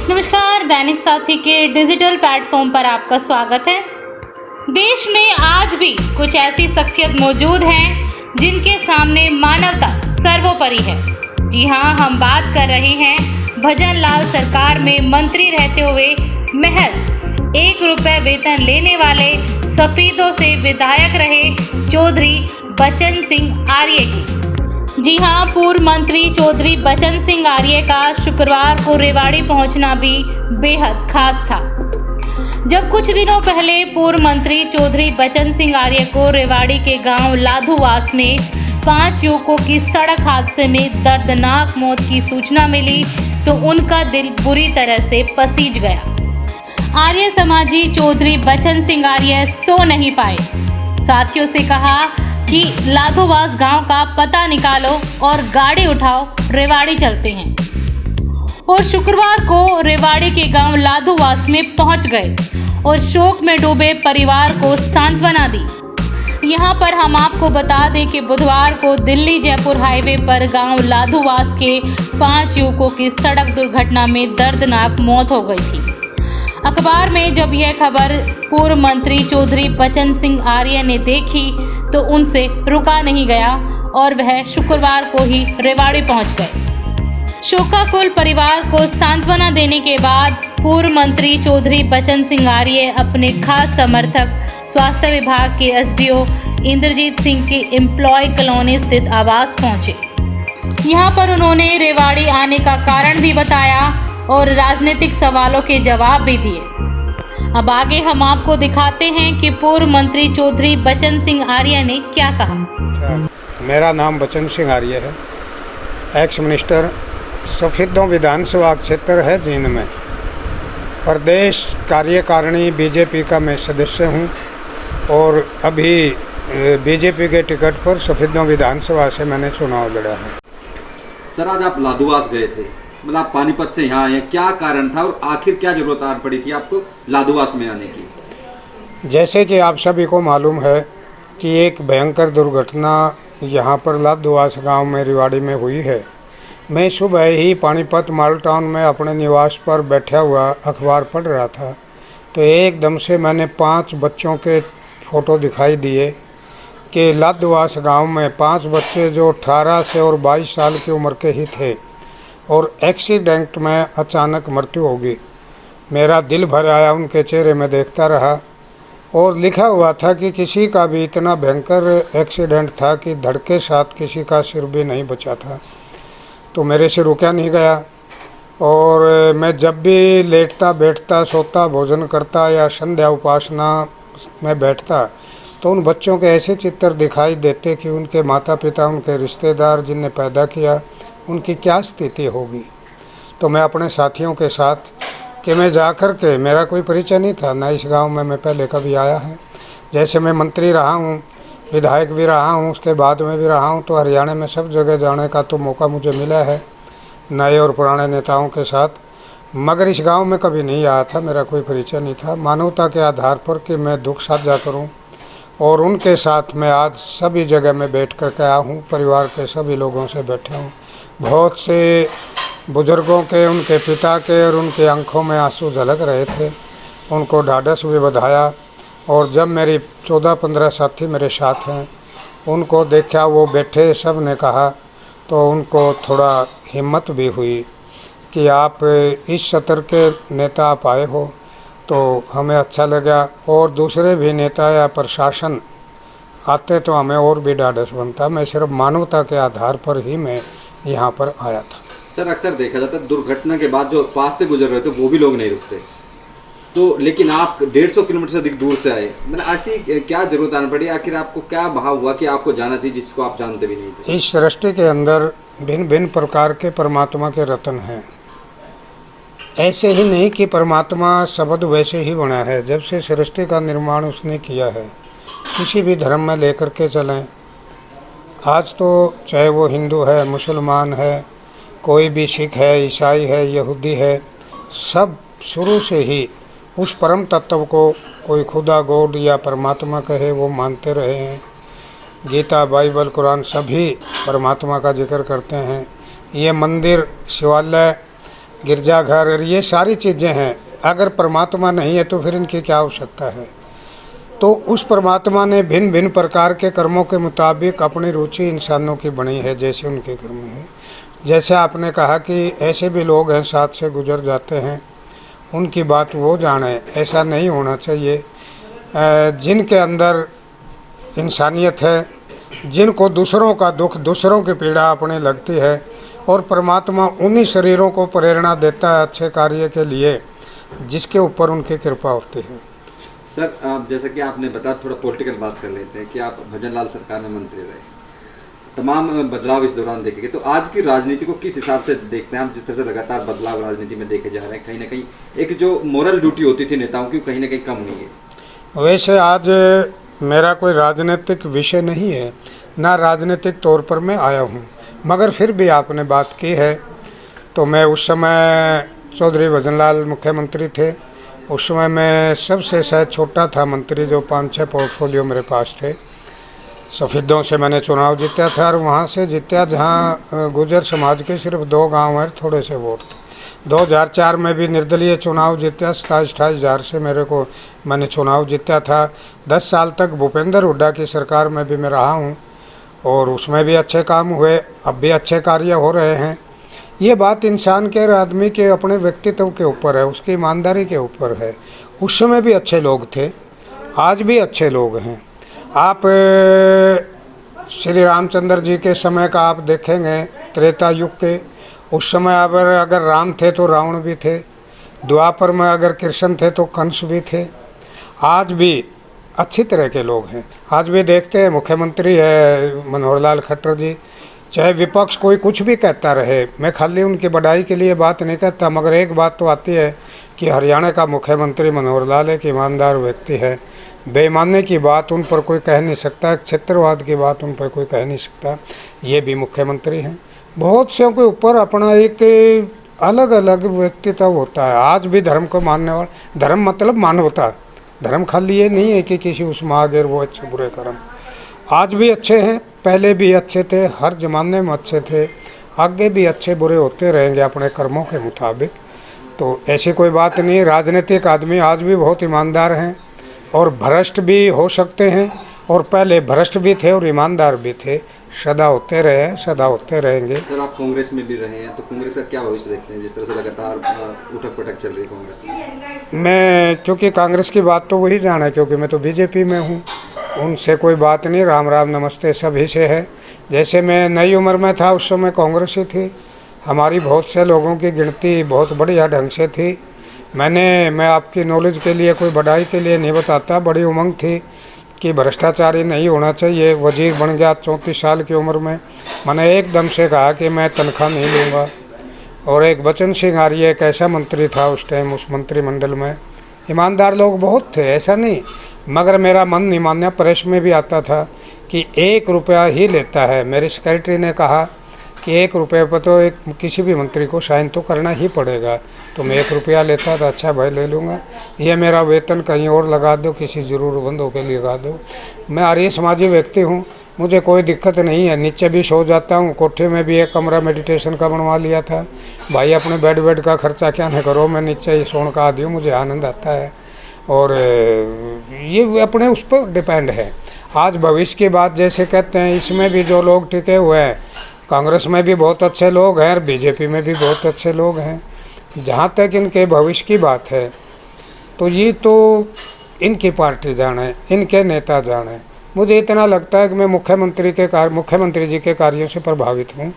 नमस्कार, दैनिक साथी के डिजिटल प्लेटफॉर्म पर आपका स्वागत है। देश में आज भी कुछ ऐसी शख्सियत मौजूद हैं जिनके सामने मानवता सर्वोपरि है। जी हाँ, हम बात कर रहे हैं भजन लाल सरकार में मंत्री रहते हुए महज 1 रुपये वेतन लेने वाले सफेदों से विधायक रहे चौधरी बचन सिंह आर्य की। जी हाँ, पूर्व मंत्री चौधरी बचन सिंह आर्य का शुक्रवार को रेवाड़ी पहुंचना भी बेहद खास था। जब कुछ दिनों पहले पूर्व मंत्री चौधरी बचन सिंह आर्य को रेवाड़ी के गांव लाधुवास में 5 युवकों की सड़क हादसे में दर्दनाक मौत की सूचना मिली तो उनका दिल बुरी तरह से पसीज गया। आर्य समाजी चौधरी बचन सिंह आर्य सो नहीं पाए। साथियों से कहा कि लाधोवास गांव का पता निकालो और गाड़ी उठाओ, रेवाड़ी चलते हैं। और शुक्रवार को रेवाड़ी के गांव लाधोवास में पहुंच गए और शोक में डूबे परिवार को सांत्वना दी। यहां पर हम आपको बता दें कि बुधवार को दिल्ली जयपुर हाईवे पर गांव लाधोवास के 5 युवकों की सड़क दुर्घटना में दर्दनाक मौत हो गई थी। अखबार में जब यह खबर पूर्व मंत्री चौधरी बचन सिंह आर्य ने देखी तो उनसे रुका नहीं गया और वह शुक्रवार को ही रेवाड़ी पहुंच गए। शोकाकुल परिवार को सांत्वना देने के बाद पूर्व मंत्री चौधरी बचन सिंह आर्य अपने खास समर्थक स्वास्थ्य विभाग के एसडीओ इंद्रजीत सिंह की एम्प्लॉय कॉलोनी स्थित आवास पहुंचे। यहां पर उन्होंने रेवाड़ी आने का कारण भी बताया और राजनीतिक सवालों के जवाब भी दिए। अब आगे हम आपको दिखाते हैं कि पूर्व मंत्री चौधरी बचन सिंह आर्य ने क्या कहा। मेरा नाम बचन सिंह आर्य है, एक्स मिनिस्टर सफेदों विधानसभा क्षेत्र है जींद में। प्रदेश कार्यकारिणी बीजेपी का मैं सदस्य हूं और अभी बीजेपी के टिकट पर सफेदों विधानसभा से मैंने चुनाव लड़ा है। सर, आज आप लाधुवास गए थे, मतलब आप पानीपत से यहाँ आए, क्या कारण था और आखिर क्या जरूरत आ पड़ी थी आपको लाधुवास में आने की? जैसे कि आप सभी को मालूम है कि एक भयंकर दुर्घटना यहाँ पर लाधुवास गांव में रेवाड़ी में हुई है। मैं सुबह ही पानीपत मॉडल टाउन में अपने निवास पर बैठा हुआ अखबार पढ़ रहा था तो एकदम से मैंने 5 बच्चों के फ़ोटो दिखाई दिए कि लाधुवास गांव में 5 बच्चे जो 18 से और 22 साल की उम्र के ही थे और एक्सीडेंट में अचानक मृत्यु होगी। मेरा दिल भर आया उनके चेहरे में देखता रहा और लिखा हुआ था कि किसी का भी इतना भयंकर एक्सीडेंट था कि धड़ के साथ किसी का सिर भी नहीं बचा था। तो मेरे से रुका नहीं गया और मैं जब भी लेटता बैठता सोता भोजन करता या संध्या उपासना में बैठता तो उन बच्चों के ऐसे चित्र दिखाई देते कि उनके माता पिता, उनके रिश्तेदार जिनने पैदा किया, उनकी क्या स्थिति होगी। तो मैं अपने साथियों के साथ कि मैं जाकर के, मेरा कोई परिचय नहीं था ना इस गांव में मैं पहले कभी आया है। जैसे मैं मंत्री रहा हूं, विधायक भी रहा हूं, उसके बाद में भी रहा हूं, तो हरियाणा में सब जगह जाने का तो मौका मुझे मिला है नए और पुराने नेताओं के साथ, मगर इस गांव में कभी नहीं आया था, मेरा कोई परिचय नहीं था। मानवता के आधार पर कि मैं दुख साझा करूँ और उनके साथ मैं आज सभी जगह में बैठ कर के आया हूँ, परिवार के सभी लोगों से बैठा हूँ। बहुत से बुजुर्गों के, उनके पिता के और उनके आंखों में आंसू झलक रहे थे, उनको ढाढ़स भी बधाया। और जब मेरी 14-15 साथी मेरे साथ हैं उनको देखा, वो बैठे, सब ने कहा तो उनको थोड़ा हिम्मत भी हुई कि आप इस सत्र के नेता आप आए हो तो हमें अच्छा लगा। और दूसरे भी नेता या प्रशासन आते तो हमें और भी ढाढ़स बनता। मैं सिर्फ मानवता के आधार पर ही मैं यहाँ पर आया था। सर, अक्सर देखा जाता है दुर्घटना के बाद जो पास से गुजर रहे थे वो भी लोग नहीं रुकते, तो लेकिन आप 150 किलोमीटर से अधिक दूर से आए, मतलब ऐसी क्या जरूरत आना पड़ी? आखिर आपको क्या भाव हुआ कि आपको जाना चाहिए जिसको आप जानते भी नहीं थे? इस सृष्टि के अंदर भिन्न भिन्न प्रकार के परमात्मा के रत्न हैं। ऐसे ही नहीं कि परमात्मा शब्द वैसे ही बना है, जब से सृष्टि का निर्माण उसने किया है। किसी भी धर्म में लेकर के चलें, आज तो चाहे वो हिंदू है, मुसलमान है, कोई भी सिख है, ईसाई है, यहूदी है, सब शुरू से ही उस परम तत्व को कोई खुदा, गॉड या परमात्मा कहे वो मानते रहे हैं। गीता, बाइबल, कुरान सभी परमात्मा का जिक्र करते हैं। ये मंदिर, शिवालय गिरजाघर और ये सारी चीज़ें हैं। अगर परमात्मा नहीं है तो फिर इनकी क्या आवश्यकता है। तो उस परमात्मा ने भिन्न भिन्न प्रकार के कर्मों के मुताबिक अपनी रुचि इंसानों की बनी है, जैसे उनके कर्म है। जैसे आपने कहा कि ऐसे भी लोग हैं साथ से गुजर जाते हैं, उनकी बात वो जाने, ऐसा नहीं होना चाहिए। जिनके अंदर इंसानियत है, जिनको दूसरों का दुख, दूसरों की पीड़ा अपने लगती है, और परमात्मा उन्हीं शरीरों को प्रेरणा देता है अच्छे कार्य के लिए जिसके ऊपर उनकी कृपा होती है। सर आप जैसा कि आपने बताया, थोड़ा पॉलिटिकल बात कर लेते हैं कि आप भजन लाल सरकार में मंत्री रहे, तमाम बदलाव इस दौरान देखे गए, तो आज की राजनीति को किस हिसाब से देखते हैं आप? जिस तरह से लगातार बदलाव राजनीति में देखे जा रहे हैं, कहीं ना कहीं एक जो मोरल ड्यूटी होती थी नेताओं की, कहीं ना कहीं कम हुई है। वैसे आज मेरा कोई राजनीतिक विषय नहीं है, ना राजनीतिक तौर पर मैं आया हूँ, मगर फिर भी आपने बात की है तो मैं उस समय चौधरी भजन लाल मुख्यमंत्री थे, उस समय मैं सबसे शायद छोटा था मंत्री, जो 5-6 पोर्टफोलियो मेरे पास थे। सफ़ेदों से मैंने चुनाव जीता था और वहाँ से जीता जहाँ गुजर समाज के सिर्फ 2 गांव हैं, थोड़े से वोट थे। 2004 में भी निर्दलीय चुनाव जीता, 27-28 हज़ार से मैंने चुनाव जीता था। 10 साल तक भूपेंद्र हुड्डा की सरकार में भी मैं रहा हूँ और उसमें भी अच्छे काम हुए, अब भी अच्छे कार्य हो रहे हैं। ये बात इंसान के और आदमी के अपने व्यक्तित्व के ऊपर है, उसकी ईमानदारी के ऊपर है। उस समय भी अच्छे लोग थे, आज भी अच्छे लोग हैं। आप श्री रामचंद्र जी के समय का आप देखेंगे, त्रेता युग के, उस समय अगर राम थे तो रावण भी थे, द्वापर में अगर कृष्ण थे तो कंस भी थे। आज भी अच्छी तरह के लोग हैं। आज भी देखते हैं मुख्यमंत्री है मनोहर लाल खट्टर जी, चाहे विपक्ष कोई कुछ भी कहता रहे, मैं खाली उनकी बढ़ाई के लिए बात नहीं कहता, मगर एक बात तो आती है कि हरियाणा का मुख्यमंत्री मनोहर लाल एक ईमानदार व्यक्ति है। बेईमानी की बात उन पर कोई कह नहीं सकता, क्षेत्रवाद की बात उन पर कोई कह नहीं सकता। ये भी मुख्यमंत्री हैं। बहुत से के ऊपर अपना एक अलग अलग व्यक्तित्व होता है। आज भी धर्म को मानने वाला, धर्म मतलब मानवता, धर्म खाली ये नहीं है कि किसी उसमें आगे वो अच्छे बुरे कर्म, आज भी अच्छे हैं, पहले भी अच्छे थे, हर ज़माने में अच्छे थे, आगे भी अच्छे बुरे होते रहेंगे अपने कर्मों के मुताबिक। तो ऐसी कोई बात नहीं। राजनीतिक आदमी आज भी बहुत ईमानदार हैं और भ्रष्ट भी हो सकते हैं, और पहले भ्रष्ट भी थे और ईमानदार भी थे, सदा होते रहे, सदा होते रहेंगे। सर आप कांग्रेस में भी रहे हैं, तो कांग्रेस का क्या भविष्य देखते हैं जिस तरह से लगातार उठक पटक चल रही है कांग्रेस में? मैं क्योंकि कांग्रेस की बात तो वही जाना है, क्योंकि मैं तो बीजेपी में हूँ, उनसे कोई बात नहीं, राम राम नमस्ते सभी से है। जैसे मैं नई उम्र में था उस समय कांग्रेस ही थी, हमारी बहुत से लोगों की गिनती बहुत बढ़िया ढंग से थी। मैं आपकी नॉलेज के लिए, कोई बढ़ाई के लिए नहीं बताता, बड़ी उमंग थी कि भ्रष्टाचारी नहीं होना चाहिए। वजीर बन गया 34 साल की उम्र में, मैंने एकदम से कहा कि मैं तनख्वाह नहीं लूँगा। और एक बचन सिंह आर्य एक ऐसा मंत्री था उस टाइम उस मंत्रिमंडल में, ईमानदार लोग बहुत थे, ऐसा नहीं, मगर मेरा मन नहीं मानना। प्रेस में भी आता था कि 1 रुपया ही लेता है। मेरे सेक्रेटरी ने कहा कि 1 रुपये पर तो एक किसी भी मंत्री को साइन तो करना ही पड़ेगा, तो मैं 1 रुपया लेता था, अच्छा भाई ले लूँगा, ये मेरा वेतन कहीं और लगा दो, किसी ज़रूरतमंदों के लिए लगा दो। मैं आर्य समाजी व्यक्ति हूँ, मुझे कोई दिक्कत नहीं है, नीचे भी सो जाता हूँ, कोठे में भी एक कमरा मेडिटेशन का बनवा लिया था। भाई अपने बेड का खर्चा क्या न करो, मैं नीचे ही सोने का आदि हूँ, मुझे आनंद आता है। और ये अपने उस पर डिपेंड है। आज भविष्य की बात जैसे कहते हैं, इसमें भी जो लोग टिके हुए हैं, कांग्रेस में भी बहुत अच्छे लोग हैं और बीजेपी में भी बहुत अच्छे लोग हैं। जहाँ तक इनके भविष्य की बात है तो ये तो इनकी पार्टी जाने, इनके नेता जाने। मुझे इतना लगता है कि मैं मुख्यमंत्री जी के कार्यों से प्रभावित हूँ,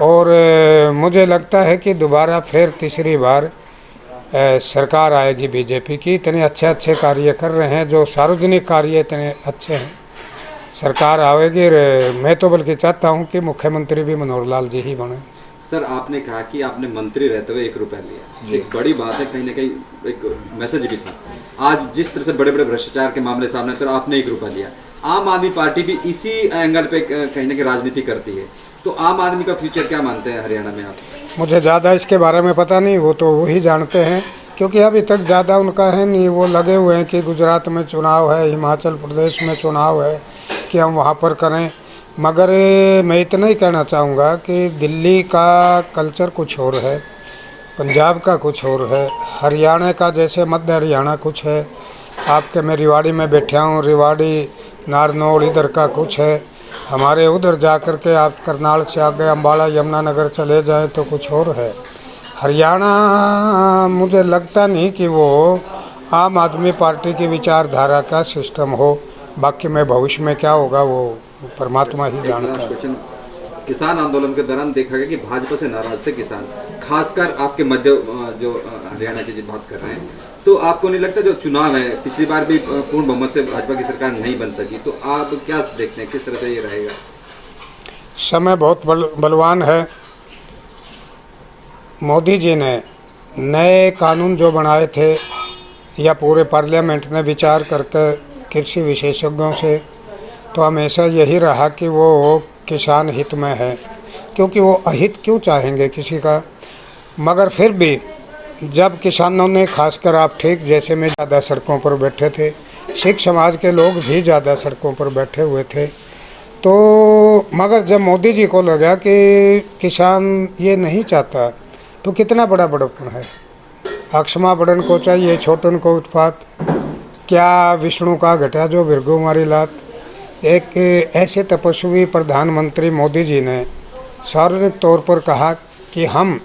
और मुझे लगता है कि दोबारा फिर तीसरी बार सरकार आएगी बीजेपी की। इतने अच्छे कार्य कर रहे हैं, जो सार्वजनिक कार्य इतने अच्छे हैं, सरकार आएगी। मैं तो बल्कि चाहता हूं कि मुख्यमंत्री भी मनोहर लाल जी ही बने। सर आपने कहा कि आपने मंत्री रहते हुए 1 रुपया लिया, एक बड़ी बात है, कहीं ना कहीं एक मैसेज भी था। आज जिस तरह से बड़े बड़े भ्रष्टाचार के मामले सामने, तो आपने 1 रुपया लिया। आम आदमी पार्टी भी इसी एंगल पे कहीं ना कहीं राजनीति करती है, तो आम आदमी का फ्यूचर क्या मानते हैं हरियाणा में आप? मुझे ज़्यादा इसके बारे में पता नहीं, वो तो वही जानते हैं, क्योंकि अभी तक ज़्यादा उनका है नहीं। वो लगे हुए हैं कि गुजरात में चुनाव है, हिमाचल प्रदेश में चुनाव है, कि हम वहाँ पर करें। मगर मैं इतना ही कहना चाहूँगा कि दिल्ली का कल्चर कुछ और है पंजाब का कुछ और है, हरियाणा का जैसे मध्य हरियाणा कुछ है, आपके मैं रेवाड़ी में बैठा हूँ, रेवाड़ी नारनौल इधर का कुछ है, हमारे उधर जा कर के आप करनाल से आगे अम्बाला यमुनानगर चले जाए तो कुछ और है। हरियाणा मुझे लगता नहीं कि वो आम आदमी पार्टी की विचारधारा का सिस्टम हो, बाकी मैं भविष्य में क्या होगा वो परमात्मा ही एक जानता लास्ट है। क्वेश्चन, किसान आंदोलन के दौरान देखा गया कि भाजपा से नाराज थे किसान, खासकर आपके मध्य जो हरियाणा की बात कर रहे हैं, तो आपको नहीं लगता जो चुनाव है पिछली बार भी पूर्ण बहुमत से भाजपा की सरकार नहीं बन सकी, तो आप क्या देखते हैं किस तरह से ये रहेगा? समय बहुत बलवान है। मोदी जी ने नए कानून जो बनाए थे या पूरे पार्लियामेंट ने विचार करके कृषि विशेषज्ञों से, तो हमेशा यही रहा कि वो किसान हित में है, क्योंकि वो अहित क्यों चाहेंगे किसी का। मगर फिर भी जब किसानों ने, खासकर आप ठीक जैसे में ज़्यादा सड़कों पर बैठे थे, सिख समाज के लोग भी ज़्यादा सड़कों पर बैठे हुए थे, तो मगर जब मोदी जी को लगा कि किसान ये नहीं चाहता, तो कितना बड़ा बड़प्पन है। अक्षमा बड़न को चाहिए छोटन को उत्पात, क्या विष्णु का घटा जो भृगु मारी लात। एक ऐसे तपस्वी प्रधानमंत्री मोदी जी ने सार्वजनिक तौर पर कहा कि हम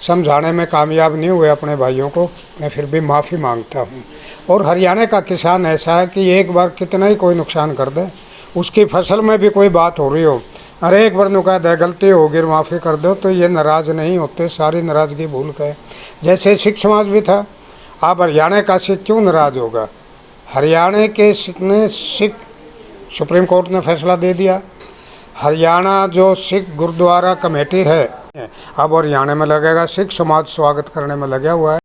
समझाने में कामयाब नहीं हुए अपने भाइयों को, मैं फिर भी माफ़ी मांगता हूँ। और हरियाणा का किसान ऐसा है कि एक बार कितना ही कोई नुकसान कर दे, उसकी फसल में भी कोई बात हो रही हो, अरे एक बार नुका दे गलती होगी माफ़ी कर दो, तो ये नाराज़ नहीं होते, सारी नाराज़गी भूल गए। जैसे सिख समाज भी था, अब हरियाणा का सिख क्यों नाराज़ होगा। हरियाणा के सिख सुप्रीम कोर्ट ने फैसला दे दिया, हरियाणा जो सिख गुरुद्वारा कमेटी है अब हरियाणा में लगेगा, सिख समाज स्वागत करने में लगा हुआ है।